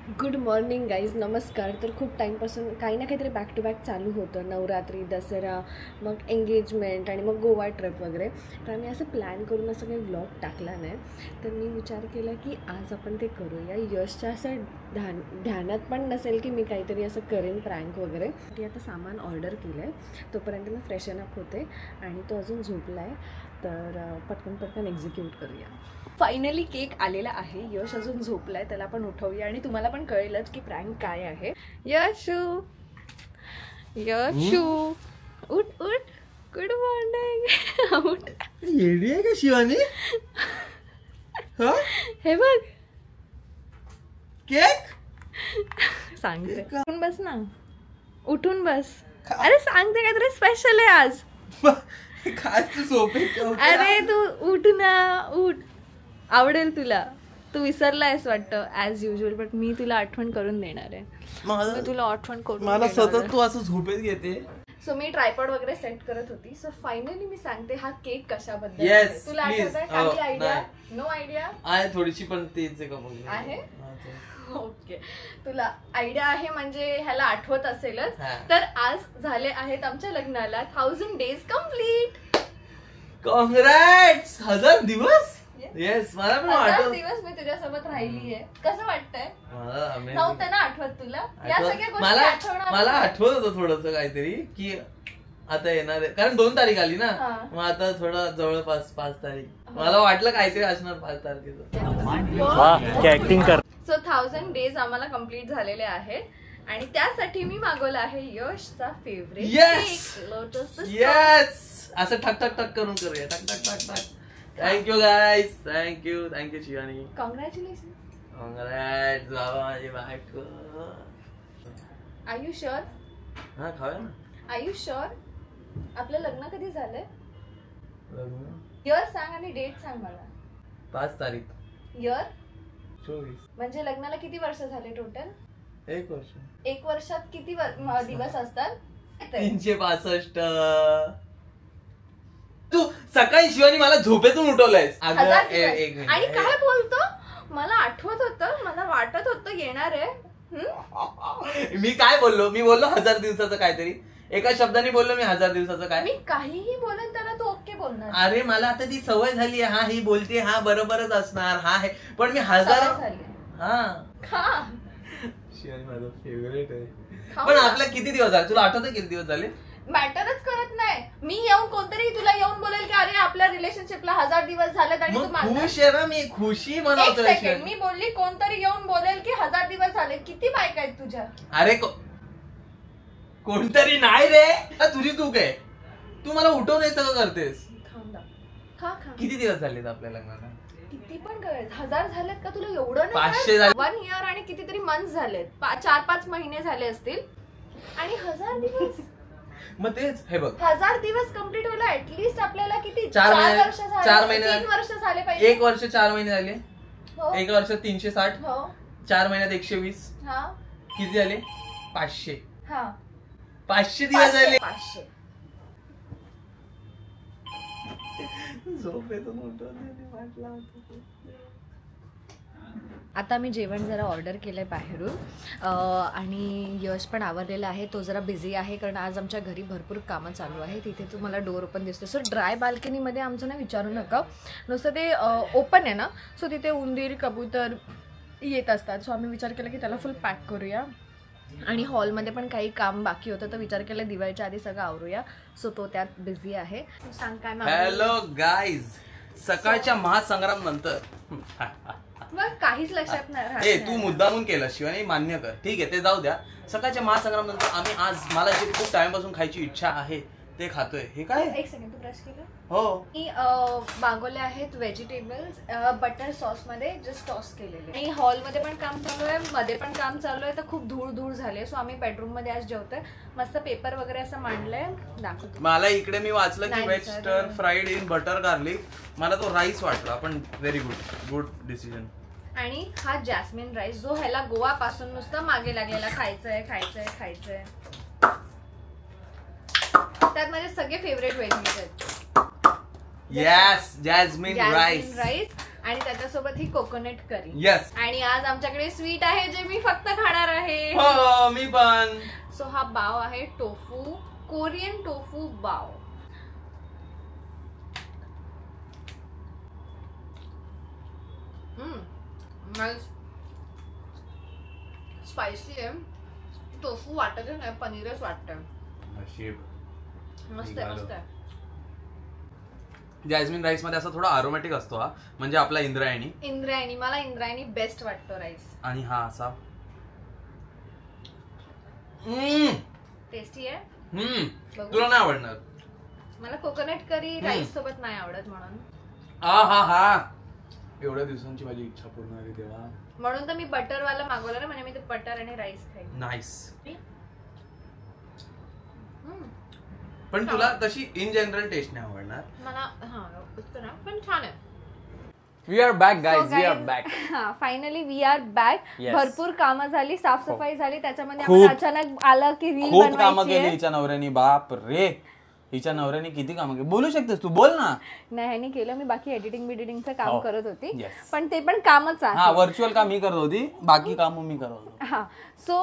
Good morning guys, नमस्कार. तर खूप टाईमपासून काही ना काहीतरी बॅक टू बॅक चालू होतं. नवरात्री, दसरा, मग एंगेजमेंट आणि मग गोवा ट्रिप वगैरे. तर आम्ही असं प्लॅन करून असं काही व्लॉग टाकला नाही. तर मी विचार केला की आज आपण ते करूया. यशच्या असं ध्यानात पण नसेल की मी काहीतरी असं करेन प्रँक वगैरे. ती आता सामान ऑर्डर केलं आहे, तोपर्यंत मी फ्रेशन अप होते आणि तो अजून झोपला आहे. तर पटकन एक्झिक्यूट करूया. फायनली केक आलेला आहे. यश अजून झोपलाय, त्याला आपण उठवूया आणि तुम्हाला पण कळेलच की प्रँक काय आहे. यशू यशू उठ उठ. Good morning. उठ. येडी आहे का शिवानी? हे बघ केक सांगते. उठून बस ना, उठून बस. अरे सांगते काहीतरी स्पेशल आहे आज. काय तू झोपे? अरे तू उठ ना, उठ. आवडेल तुला. तू विसरलायस वाटतं ॲज युजल, बट मी तुला आठवण करून देणार आहे. मी तुला आठवण करून मला सतत तू असं झोपेत घेते. सो मी ट्रायपॉड वगैरे सेट करत होती. सो फायनली मी सांगते हा केक कशाबद्दल Yes, आहे. तुला please. आठवतंय? काही आयडिया? नाही. नो आयडिया आहे थोडीशी, पण तेच आहे. ओके, तुला आयडिया आहे म्हणजे ह्याला आठवत असेलच. हा. तर आज झाले आहेत आमच्या लग्नाला 1000 days कम्प्लीट. कॉंग्रॅट्स. 1000 दिवस. येस, मला पण 1000 वाटत. दिवस मी तुझ्यासोबत राहिली आहे. कसं वाटतंय? मला amazing. नव्हतं ना आठवत तुला या सगळ्या गोष्टी? मला आठवत होतं थोडस काहीतरी की आता येणार आहे, कारण 2 तारीख आली ना. मग आता थोडं जवळपास 5 तारीख. मला वाटलं काहीतरी असणार 5 तारखेचं. ऍक्टिंग कर. सो 1000 days आम्हाला कम्प्लीट झालेले आहेत आणि त्यासाठी मी मागवला आहे यशचा फेवरेट केक, लोटस. येस, असं ठक ठक ठक करून करूया. ठक ठक ठक ठक. Thank you guys, thank you Shivani. Congratulation. Congrats बाबा, माझी बायको. Are you sure? हा, खाऊया ना. Are you sure? आपलं लग्न कधी झालंय? लग्न इयर सांग आणि डेट सांग मला. 5 तारीख. इयर 24. म्हणजे लग्नाला किती वर्ष झाले टोटल? 1 वर्ष. 1 वर्षात किती दिवस असतात? 365. तू सकाळी शिवानी मला झोपेतून उठवलंयस. 1000 दिवस. आणि काय बोलतो? मला आठवत होतं, मला वाटत होतं येणार आहे. मी काय बोललो? मी बोललो 1000 दिवसाचं काहीतरी. एका शब्दाने बोललो मी 1000 दिवसाचं काय. मी काहीही बोलेन त्याला तू ओके बोलणार. अरे मला आता ती सवय झाली आहे. हा, ही बोलते, हा बरोबरच असणार, हा आहे. पण मी 1000 झाली. हा खा. शिवानी माझं फेवरेट आहे. खाऊ पण ना. आपल्या किती दिवस झाले? तुला आठवतं किती दिवस झाले? मॅटरच करत नाही. मी येऊन कोणतरी तुला येऊन बोलेल की अरे आपल्या रिलेशनशिपला 1000 दिवस झालेत आणि तू मग मानणार? खुश आहे ना मी, खुशी एक मनवतोय. सेकंड, मी बोलली कोणतरी येऊन बोलेल की 1000 दिवस झाले. किती बायका आहेत तुझ्या? अरे कोणतरी नाही रे. तुझी चूक आहे. तू मला उठवून हे सगळं करतेस. खा. किती दिवस झालेत आपल्या लग्नाला? किती पण कळेल. 1000 झालेत का तुला? एवढं 500 झाले. 1 year आणि कितीतरी मंथ झालेत. 4-5 महिने झाले असतील आणि 1000 दिवस. मग तेच हे बघ, 1000 दिवस कम्प्लीट व्हायला ऍटलीस्ट आपल्याला किती? 4 महिने, वर्ष झाले. 4 महिने, 3 वर्ष झाले पाहिजे. 1 वर्ष 4 महिने झाले. हो. 1 वर्ष 360. हो. 4 महिन्यात 120. हा. किती झाले? 500. हा. 500 दिवस झाले. 500. झोपेतून उठवलं वाटलं. आता मी जेवण जरा ऑर्डर केलं आहे बाहेरून आणि यश पण आवरलेला आहे. तो जरा बिझी आहे कारण आज आमच्या घरी भरपूर कामं चालू आहे. तिथे तुम्हाला डोअर ओपन दिसतो. सो ड्राय बाल्कनीमध्ये आमचं ना विचारू नका, नुसतं ते ओपन आहे ना. सो तिथे उंदीर कबूतर येत असतात. सो आम्ही विचार केला की त्याला फुल पॅक करूया आणि हॉलमध्ये पण काही काम बाकी होतं तर विचार केला दिवाळीच्या आधी सगळं आवरूया. सो तो त्यात बिझी आहे. सांग काय मागवलं? हॅलो गाईज, सकाळच्या महासंग्राम नंतर मग काहीच लक्षात नाही. तू मुद्दामून केलं शिवानी, मान्य कर. ठीक आहे, ते जाऊ द्या. सकाळच्या महासंग्राम नंतर आम्ही आज, मला जे खूप टाइमपासून खायची इच्छा आहे ते खातोय. हे काय? एक सेकंड, तू ब्रश केलं? हो. मी मागवले आहेत व्हेजिटेबल्स बटर सॉस मध्ये जस्ट टॉस केलेले. आणि हॉलमध्ये पण काम चालू आहे, मध्ये पण काम चालू आहे. तर खूप धूळ झाले. सो आम्ही बेडरूम मध्ये आज जेवतोय. मस्त पेपर वगैरे असं मांडलंय, दाखवतो. मला इकडे मी वाचलं की व्हेज स्टर फ्राईड इन बटर गार्लिक. मला तो राईस वाटला, पण व्हेरी गुड डिसिजन. आणि हा जॅस्मिन राईस जो ह्याला गोवा पासून नुसतं मागे लागलेला खायचंय. त्यात माझे सगळे फेवरेट व्हेज आहेत. Yes, jasmine rice. आणि त्याच्यासोबत ही कोकोनट करी. येस. आणि आज आमच्याकडे स्वीट आहे जे मी फक्त खाणार आहे. हो मी पण. सो हा बाव आहे टोफू, कोरियन टोफू बाव. स्पायसी आहे. टोफू वाटत नाही, पनीरच वाटतंय. मस्त आहे, मस्त आहे. जॅस्मिन राईस मध्ये असा थोडा अरोमॅटिक असतो हा, म्हणजे आपला इंद्रायणी. मला इंद्रायणी बेस्ट वाटतो राईस. आणि हा असा टेस्टी आहे. तुला नाही आवडणार. मला कोकोनट करी राईस सोबत नाही आवडत म्हणून. हा एवढ्या दिवसांची माझी इच्छा पूर्ण झाली तेव्हा, म्हणून तर मी बटर वाला मागवला ना. म्हणजे मी ते बटर आणि राईस खाईन. नाईस. पण तुला तशी इन जनरल टेस्ट नाही आवडणार. मला पण छान आहे. We are back guys, we are back. Finally we are back. भरपूर कामं झाली, साफसफाई झाली, त्याच्यामध्ये आम्हाला अचानक आलं की रील बनवायची. खूप कामं केली हिच्या नवऱ्यानी. बाप रे, हिच्या नवऱ्याने किती कामं केली. बोलू शकतेस तू, बोल ना. नाही ह्यानी केलं. मी बाकी एडिटिंगचं काम करत होती, पण ते पण कामच आहे. हा, व्हर्च्युअल काम मी करत होती, बाकी काम मी करत होतो. हा. सो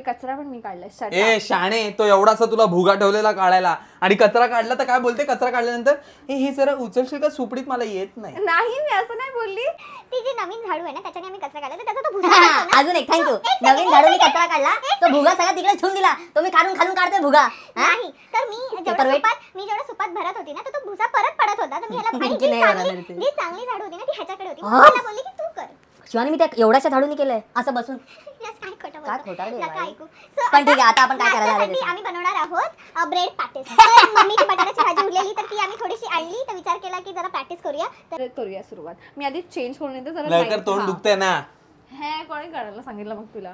कचरा पण मी काढलाय. ए शाणे, तो एवढासा तुला भुगा ठेवलेला काढायला, आणि कचरा काढला तर काय बोलते? कचरा काढल्यानंतर हे जरा उचलशील का सुपडीत, मला येत नाही. नाही, मी असं नाही बोलली. ती जी नवीन झाडू आहे ना, त्याच्याने आम्ही कचरा काढला, तर त्याचा तो भुगा. अजून एक थँक्यू. नवीन झाडूने कचरा काढला, तो भुगा सगळा तिकडे ठेवून दिला. तो मी खालून काढते भुगा. नाही तर मी जेवढा सुपात भरत होती ना, तर तो भुसा परत पडत होता. तर मी ह्याला जी चांगली झाडू होती ना, ती ह्याच्याकडे होती. मला बोलली की तू कर. शिवानी, मी त्या एवढ्याशा झाडूने केलंय असं बसून. पण ठीक आहे, आता आपण काय करायला आम्ही बनवणार आहोत ब्रेड पॅटीस. मम्मीची बटाट्याची भाजी उरलेली, तर ती आम्ही थोडीशी आणली, तर विचार केला की जरा प्रॅक्टिस करूया. तर करूया सुरुवात. मी आधी चेंज करून येते जरा. लवकर तोंड दुखतंय ना. हे कोणी करायला सांगितलं मग तुला?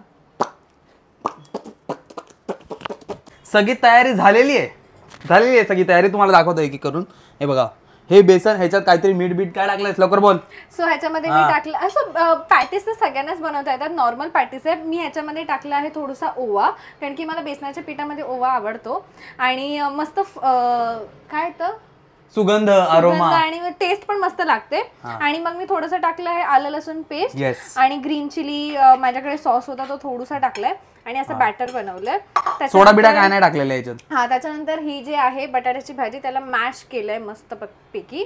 सगळी तयारी झालेली आहे सगळी तयारी. तुम्हाला दाखवतो की करून. हे बघा, हे बेसन, ह्याच्यात काहीतरी मीठ बीट काय टाकलंय, लवकर बोल. सो ह्याच्यामध्ये मी टाकलं असं. पॅटीस तर सगळ्यांनाच बनवता येतात, नॉर्मल पॅटीस आहे. मी ह्याच्यामध्ये टाकला आहे थोडासा ओवा, कारण की मला बेसनाच्या पिठामध्ये ओवा आवडतो. आणि मस्त काय तर सुगंध, अरोमा, आणि टेस्ट पण मस्त लागते. आणि मग मी थोडंसं टाकलं आहे आलं लसूण पेस्ट, आणि ग्रीन चिली माझ्याकडे सॉस होता, तो थोडासा टाकलाय. आणि असं बॅटर बनवलंय. सोडा बिडा काय नाही टाकलेलं याच्यात. हा, त्याच्यानंतर ही जी आहे बटाट्याची भाजी, त्याला मॅश केलंय मस्त पैकी.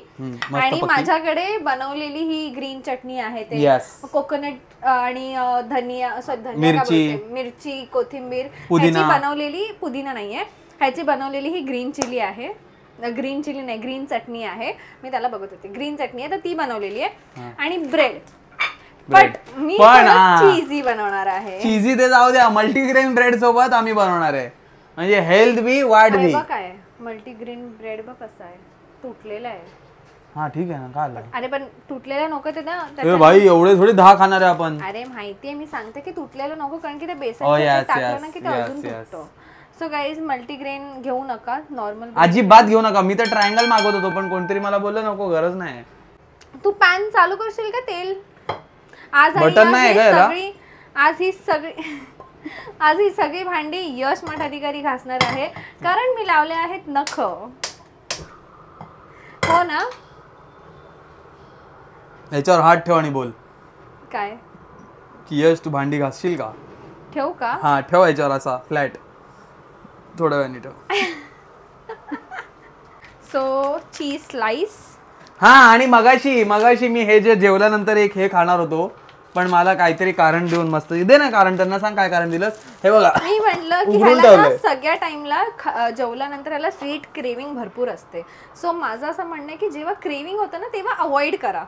आणि माझ्याकडे बनवलेली ही ग्रीन चटणी आहे, ते कोकोनट आणि धनिया, मिरची, कोथिंबीर ह्याची बनवलेली. पुदिना नाहीये, ह्याची बनवलेली ही ग्रीन चिली आहे. ग्रीन चिली नाही, ग्रीन चटणी आहे. मी त्याला बघत होते. ग्रीन चटणी आहे, तर ती बनवलेली आहे. आणि ब्रेड पण मी चीजी बनवणार आहे. चीजी ते जाऊ द्या, मल्टीग्रेन ब्रेड सोबत आम्ही बनवणार आहे, म्हणजे हेल्थ बी वाढ बी. काय मल्टीग्रेन ब्रेड बघ कसा आहे, तुटलेला आहे. हा ठीक आहे ना, काय. अरे पण तुटलेला नको ते ना भाई, एवढे थोडी 10 खाणार आहे आपण. अरे माहितीये, मी सांगते की तुटलेलं नको, कारण की ते बेसन टाकलं ना की ते अजून तुटतो. सो गाईज, मल्टीग्रेन घेऊ नका, नॉर्मल अजिबात घेऊ नका. मी तर ट्रायंगल मागवत होतो, पण कोणतरी मला बोललं नको, गरज नाही. तू पॅन चालू करशील का? तेल आज बटन नाही का याला? आज ही सगळी भांडी यश मठाधिकारी घासणार आहे, कारण मी लावले आहेत नख. हो ना? याच्यावर हात ठेव आणि बोल. काय? की यश, तू भांडी घासशील का? ठेवू का? हा, ठेव याच्यावर असा फ्लॅट. थोड्या वेळाने ठेव. So cheese slice. हा, आणि मगाशी मी हे जे जेवल्यानंतर एक हे खाणार होतो, पण मला काहीतरी कारण देऊन मस्त दे ना कारण. त्यांना सांग काय कारण दिलंस. हे बघा, मी म्हटलं की ह्याला सगळ्या टाइमला जेवल्यानंतर ह्याला स्वीट क्रेविंग भरपूर असते. सो माझं असं म्हणणं आहे की जेव्हा क्रेविंग होतं ना, तेव्हा अवॉइड करा.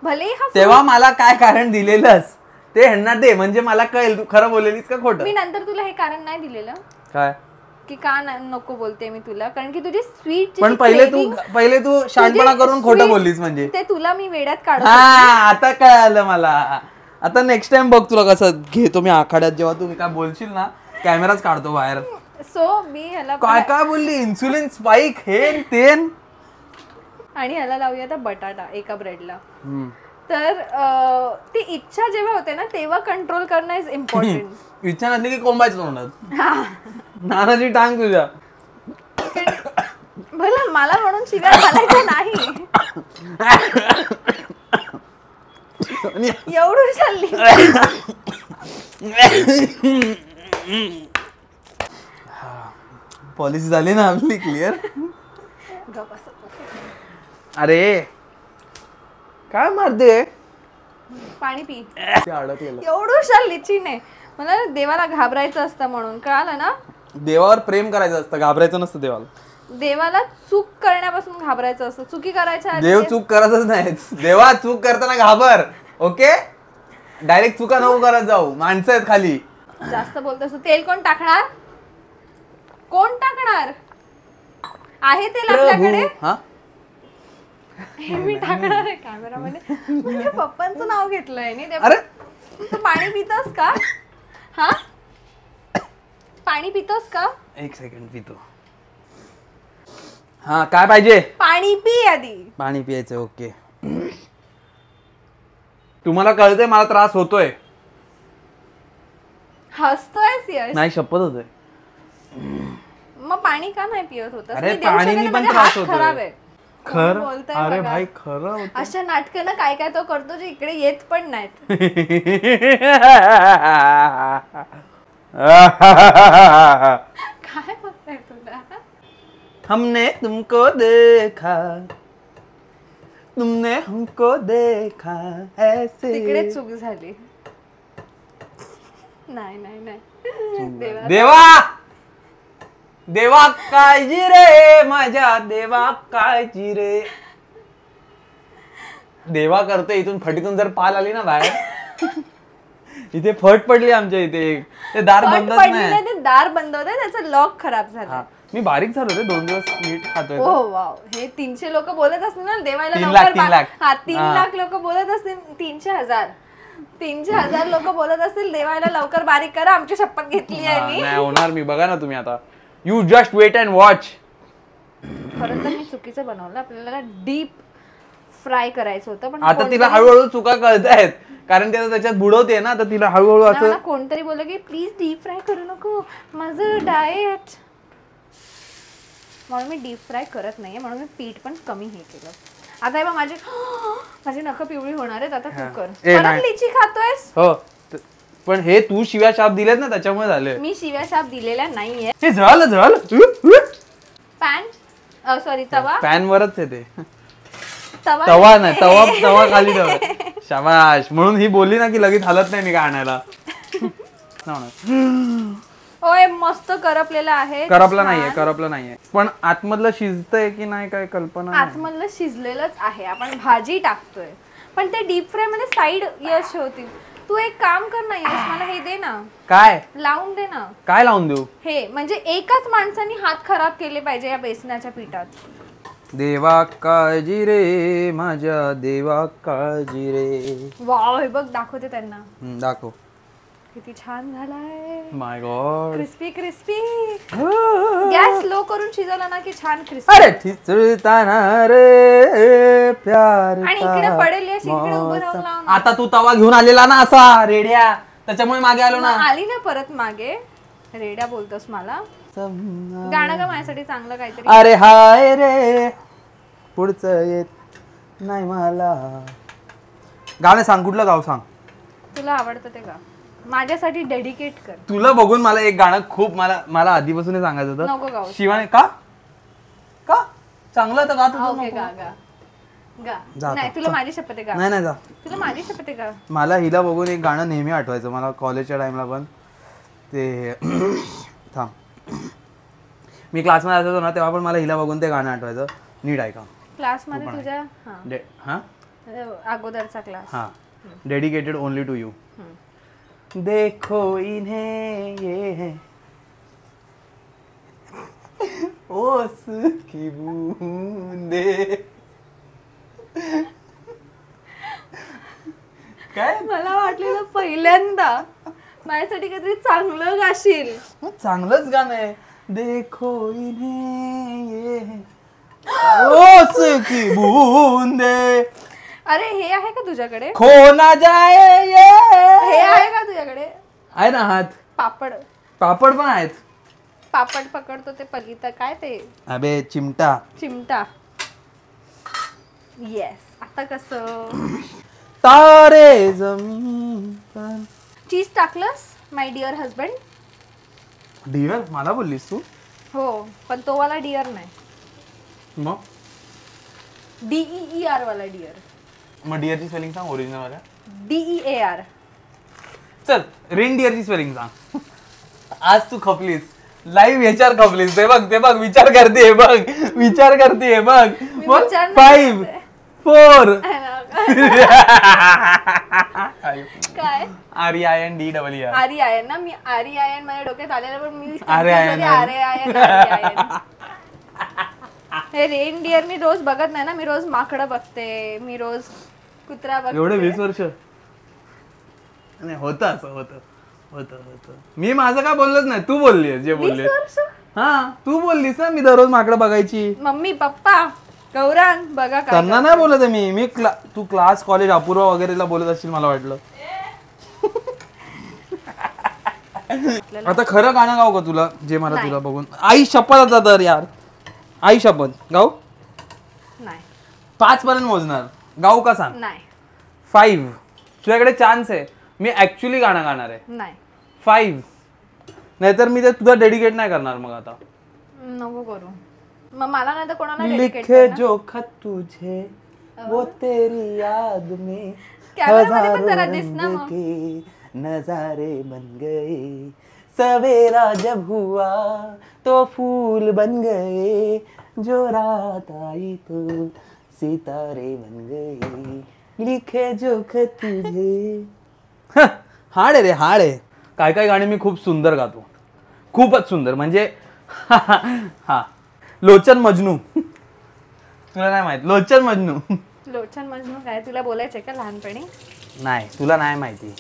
भले तेव्हा मला काय कारण दिलेलंस ते ह्यांना दे, म्हणजे मला कळेल तू खरं बोललेलीस का खोटं. मी नंतर तुला हे कारण नाही दिलेलं. काय की का नको बोलते मी तुला, कारण की तुझी स्वीट. पण पहिले तू शहाणपणा करून खोटं बोललीस, म्हणजे ते तुला मी वेड्यात काढतो. आता कळालं मला. आता नेक्स्ट टाइम बघ तुला कसं घेतो मी आखाड्यात, जेव्हा तू काय बोलशील ना, कॅमेराच काढतो बाहेर. सो मी ह्याला काय बोलली, इन्सुलिन स्पाइक हे तेन. आणि ह्याला लावूया आता बटाटा एका ब्रेडला. तर ती इच्छा जेव्हा होते ना, तेव्हा कंट्रोल करणं इज इम्पॉर्टंट. इच्छा नसली की कोंबायचं तोंडात. नानाची टांग तुझ्या. भला मला म्हणून शिव्या घालायचं नाही. एवढं चालली. पॉलिसी झाली ना आपली क्लिअर. अरे काय मारते. पाणी पी. अडकलेलं. एवढं चालली चिने. मला देवाला घाबरायचं असतं म्हणून कळालं ना. देवावर प्रेम करायचं असतं, घाबरायचं नसतं देवाला. देवाला चूक करण्यापासून घाबरायचं असतं. चुकी करायच्या आधी देव चूक करतच नाही. देवा चूक करताना घाबर. ओके डायरेक्ट चुका नको करत जाऊ. माणसं आहेत खाली. जास्त बोलत असतो. तेल कोण टाकणार? कोण टाकणार आहे तेल आपल्याकडे? हे मी टाकणार आहे कॅमेरामध्ये. म्हणजे पप्पांचं नाव घेतलंय नी. अरे तू पाणी पितोस का? हा पाणी पितोस का? एक सेकंड पितो. हा काय पाहिजे? पाणी पी आधी. पाणी पियायचं. ओके तुम्हाला कळतंय मला त्रास होतोय. हसतोयस यश? नाही शपथ होतोय. मग पाणी का नाही पियत होता? अरे पाणीनी पण त्रास होतोय. खराब आहे. खर बोलताय अरे बघा. भाई खरं. अशा नाटकं ना काय काय तो करतो जे इकडे येत पण नाहीत. काय बोलताय तुला? हमने तुमको देखा तुमने हमको देखा ऐसे. तिकडे चूक झाली. नाही नाही नाही. देवा देवा काळजी रे माझ्या देवा काळजी रे. देवा करतोय. इथून फटीतून जर पाल आली ना बाहेर. इथे फट पडली आमच्या इथे. ते दार बंद नाही. ते दार बंद होते. त्याचं लॉक खराब झालं. मी बारीक झालो रे 2 दिवस नीट खातोय. ओ वाव. हे 300 लोक बोलत असतील ना देवाला 3 लाख. हा 3 लाख लोक बोलत असतील. 300,000 लोक बोलत असतील देवाला लवकर बारीक करा. आमची शपथ घेतली आहे मी. नाही होणार. मी बघा ना तुम्ही आता. You just wait and watch. खरं तर मी चुकीचं बनवलं. आपल्याला डीप फ्राय करायचं होतं. पण आता तिला हळूहळू चुका कळतायत कारण ते त्याच्यात बुडवते ना. तर तिला हळूहळू असं कोणतरी बोललं की प्लीज डीप फ्राय करू नको माझं डाएट. म्हणून मी डीप फ्राय करत नाहीये. म्हणून मी पीठ पण कमी हे केलं. आता हे माझी नखं पिवळी होणार आहेत. आता तू कर. परत लिची खातोयस? हो पण हे तू शिव्या शाप दिलेत ना त्याच्यामुळे झाले. मी शिव्या शाप दिलेल्या नाहीये. हे झालं पॅन सॉरी तवा. पॅन वरच आहे ते. तवा नाही. तवा खाली ठेवा. शाबाश. म्हणून ही बोलली ना की लगेच हालत नाही मी काय आणायला. होय मस्त करपलेला आहे. करपला नाहीये पण आतमधलं शिजतंय की नाही काय कल्पना. आतमधलं शिजलेलंच आहे. आपण भाजी टाकतोय पण ते डीप फ्राय मध्ये साईड यश होती. तू एक काम कर ना यश. मला हे दे ना. काय लावून दे ना. काय लावून देऊ? हे म्हणजे एकाच माणसाने हात खराब केले पाहिजे या बेसनाच्या पिठात. देवा काळजी रे माझ्या देवा काळजी रे. वाव. हे बघ दाखवते त्यांना. दाखव. किती छान झालाय. My God. Crispy crispy. Gas low करून शिजवला ना की छान क्रिस्पी. अरे ठिचताना रे प्यार. आणि इकडे पडेल यश. इकडे उभं राहून. आता तू तवा घेऊन आलेला ना असा रेड्या त्याच्यामुळे मागे आलो ना. आली ना परत मागे. रेड्या बोलतोस मला. गाणं का माझ्यासाठी चांगलं काहीतरी. अरे हाय रे पुढचं येत नाही मला. गाणं सांग. कुठलं गाव सांग. तुला आवडतं ते गा. माझ्यासाठी डेडिकेट कर. तुला बघून मला एक गाणं खूप मला आधीपासून सांगायचं होतं. नको गाऊ. शिवाने का चांगलं तर गात ओके गा गा गा. नाही तुला माझी शपथ आहे गा. नाही जा. तुला माझी शपथ आहे गा. मला हिला बघून एक गाणं नेहमी आठवायचं मला कॉलेजच्या टाइमला पण. ते थांब मी क्लासमध्ये असायचो ना तेव्हा पण मला हिला बघून ते गाणं आठवायचं. नीट ऐका. क्लासमध्ये तुझ्या अगोदरचा क्लास. हाँ डेडिकेटेड ओनली टू यू. देखो इन्हें ये ओस की बूंदे. काय मला वाटलेलं पहिल्यांदा माझ्यासाठी काहीतरी चांगलं गाशील. चांगलंच गाणं आहे. देखो इन्हें ये ओस की बूंदे. अरे हे आहे का तुझ्याकडे? खो ना जाए ये. हे आहे का तुझ्याकडे? आहे ना हात. पापड पण आहेत. पापड पकडतो ते पलिता काय ते. अबे चिमटा. चिमटा. येस. आता कसं तारे जमीन पर. चीज टाकलंस माय डिअर हजबंड? डिअर मला बोललीस तू? हो, पण तो वाला डिअर नाही, मग DEER वाला डिअर. मग डिअरची स्पेलिंग सांग ओरिजिनल वाला. DEAR. चल रेनडिअरची स्पेलिंग सांग. आज तू खपलीस लाईव्ह ह्याच्यावर खपलीस. ते बघ विचार करते बघ. 5 4 काय REINDER. आर्यन ना, मी आर्यन माझ्या डोक्यात आलेलं, पण मी आर्यन. हे रेनडिअर मी रोज बघत नाही ना, मी रोज माकडं बघते, मी रोज कुत्रा बघते. एवढे 20 वर्ष नाही होतं असं होतं. मी माझं काय बोललोच नाही, तू बोललीस जे बोलली. हा तू बोललीस ना मी दररोज माकडं बघायची. मम्मी पप्पा गौरांग बघा काय त्यांना नाही बोलत आहे मी. तू क्लास कॉलेज अपूर्वा वगैरेला बोलत असशील मला वाटलं. आता खरं गाणं गाव का तुला जे मला तुला बघून आई शपथ आता तर यार. आई शपथ गाऊ नाही. 5 पर्यंत मोजणार. गाऊ का सांग? नाही. 5. तुझ्याकडे चान्स आहे. मी ऍक्च्युअली गाणं गाणार आहे. नाही. 5 नाहीतर मी ते तुझं डेडिकेट नाही करणार. मग आता नको करू. मग मला नाही तर कोणाला लिखे जो खत तुझे वो तेरी याद में कॅमेरामध्ये पण जरा दिस ना मग. नजारे बन गए सवेरा जब हुआ तो फूल बन गए जो रात आई तो सितारे बन गए लिखे जो खत तुझे. हाड आहे रे हाड आहे. काय काय गाणी मी खूप सुंदर गातो. खूपच सुंदर म्हणजे हा लोचन मजनू. तुला नाही माहित लोचन मजनू? लोचन मजनू काय तुला बोलायचंय का लहानपणी? नाही तुला नाही माहिती.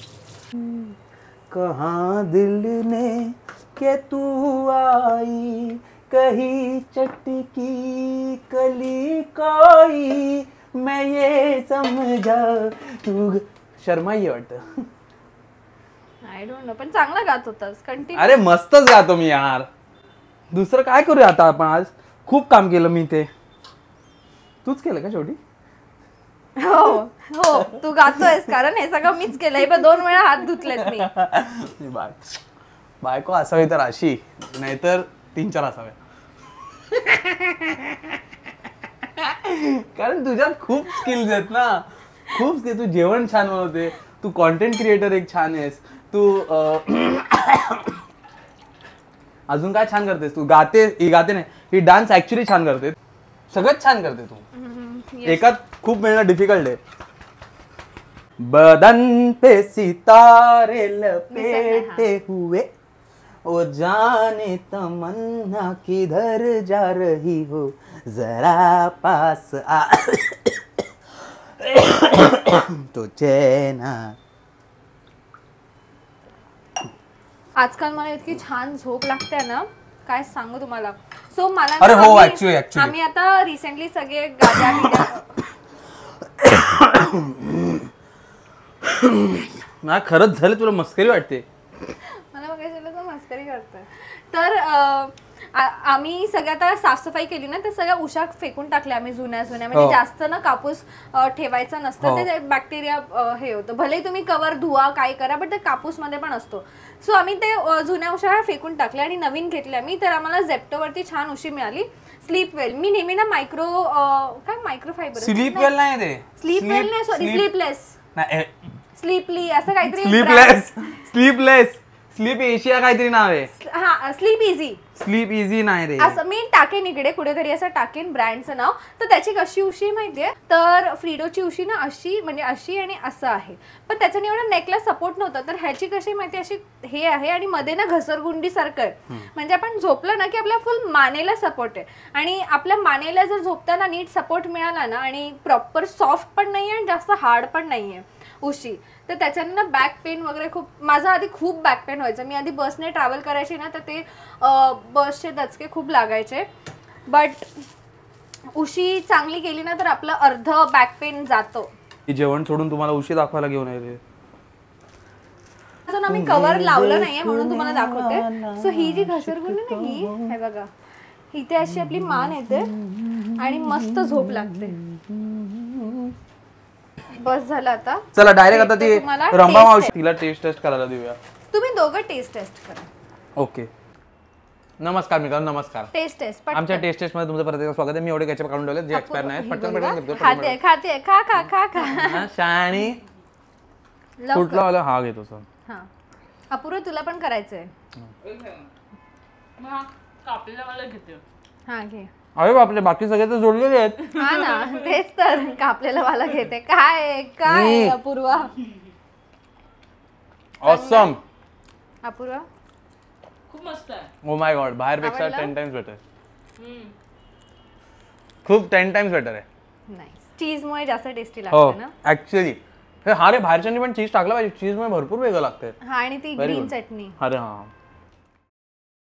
कहाँ दिल ने के तू आई कहीं चटकी कली कोई मैं ये समझा तू. शर्माई वाटतं. आय डोंट नो, पण चांगला गात होतास. कंटिन्यू. अरे मस्तच गातो मी यार. दुसरं काय करूया आता आपण. आज खूप काम केलं मी. ते तूच केलं का शेवटी? हो तू गातोयस कारण हे सगळं मीच केलंय. पण 2 वेळा हात धुतलेत मी. बायको असावी तर अशी नाहीतर 3-4 असाव्या. कारण तुझ्यात खूप स्किल्स आहेत ना. खूप तू जेवण छान बनवते. तू कॉन्टेंट क्रिएटर एक छान आहेस. तू अजून काय छान करतेस. तू गाते नाही ही डान्स ऍक्च्युली छान करते. सगळंच छान करते तू. एकात खूप मिळणं डिफिकल्ट आहे. बदन पे सितारे लपेटे हुए ओ जाने तमन्ना किधर जा रही हो जरा पास आ तो चैना. आजकाल मला इतकी छान झोप लागते ना काय सांगू तुम्हाला. सो मला अरे हो ऍक्च्युअली आम्ही आता रिसेंटली सगळे गाड्या ना खरंच झालं तुला मस्करी वाटते. मला बघायचं तर मस्करी करतोय. तर आम्ही सगळं आता साफसफाई केली ना तर सगळ्या उशा फेकून टाकल्या आम्ही जुन्या म्हणजे जास्त ना कापूस ठेवायचा नसतं. ते बॅक्टेरिया हे होतं. भले तुम्ही कवर धुवा काय करा पण ते कापूस मध्ये पण असतो. सो आम्ही ते जुन्या उशा फेकून टाकल्या आणि नवीन घेतल्या मी. तर आम्हाला झेप्टोवरती छान उशी मिळाली. स्लीपवेल. मी नेहमी ना मायक्रोफायबर स्लीपवेल नाही ते स्लीपवेल नाही सॉरी स्लीपलेस स्लीपली असं काहीतरी स्लीपलेस स्लीप एशिया काहीतरी नाव आहे. हा स्लीप इझी नाही रे. असं मी टाकेन इकडे कुठेतरी असं टाकेन ब्रँडचं नाव. तर त्याची कशी उशी माहितीये तर फ्रीडोची उशी ना अशी म्हणजे अशी आणि असं आहे. पण त्याच्याने एवढा नेकला सपोर्ट नव्हता. तर ह्याची कशी माहिती अशी हे आहे आणि मध्ये ना घसरगुंडी सारखं आहे. म्हणजे आपण झोपलं ना की आपल्या फुल मानेला सपोर्ट आहे. आणि आपल्या मानेला जर झोपताना नीट सपोर्ट मिळाला ना आणि प्रॉपर सॉफ्ट पण नाहीये आणि जास्त हार्ड पण नाहीये उशी. तर त्याच्याने ना बॅक पेन वगैरे खूप. माझा आधी खूप बॅक पेन व्हायचं. मी आधी बसने ट्रॅव्हल करायची ना तर ते बसचे दचके खूप लागायचे. बट उशी चांगली केली ना तर आपलं अर्ध बॅक पेन जातो. जेवण सोडून तुम्हाला उशी दाखवायला घेऊन येते. अजून आम्ही कव्हर लावलं नाहीये म्हणून तुम्हाला दाखवते. सो ही जी घसरगुंडी ना ही हे बघा इथे अशी आपली मान येते आणि मस्त झोप लागते. बस झालं आता. चला डायरेक्ट आता ती तुम्हाला रंभा taste मावशी तिला टेस्ट करायला देऊया. तुम्ही दोघं टेस्ट करा. ओके. नमस्कार मित्रांनो, नमस्कार. टेस्ट आमच्या टेस्ट मध्ये तुमचं परत स्वागत आहे. मी एवढे केचप काढून ठेवले जे एक्सपायर नाही. पटकन खाते खा. शाणी कुठला वाला हा घेतो सर. हा अपूर्व तुला पण करायचंय. हा घे. अरे बापरे, बाकी सगळे तर जोडलेले आहेत. हा ना तेच तर कापलेला वाला घेते. काय अपूर्व. ऑसम. अपूर्व खूप मस्त आहे. ओ माय गॉड, बाहेरपेक्षा 10 टाइम्स बेटर. खूप 10 टाइम्स बेटर आहे. नाईस. चीज मुळे जास्त टेस्टी हो लागते ना ऍक्च्युअली. हा रे, बाहेरच्यांनी पण चीज टाकलं पाहिजे. चीज मुळे भरपूर वेगळं लागतंय. हा आणि ती ग्रीन चटणी. अरे हा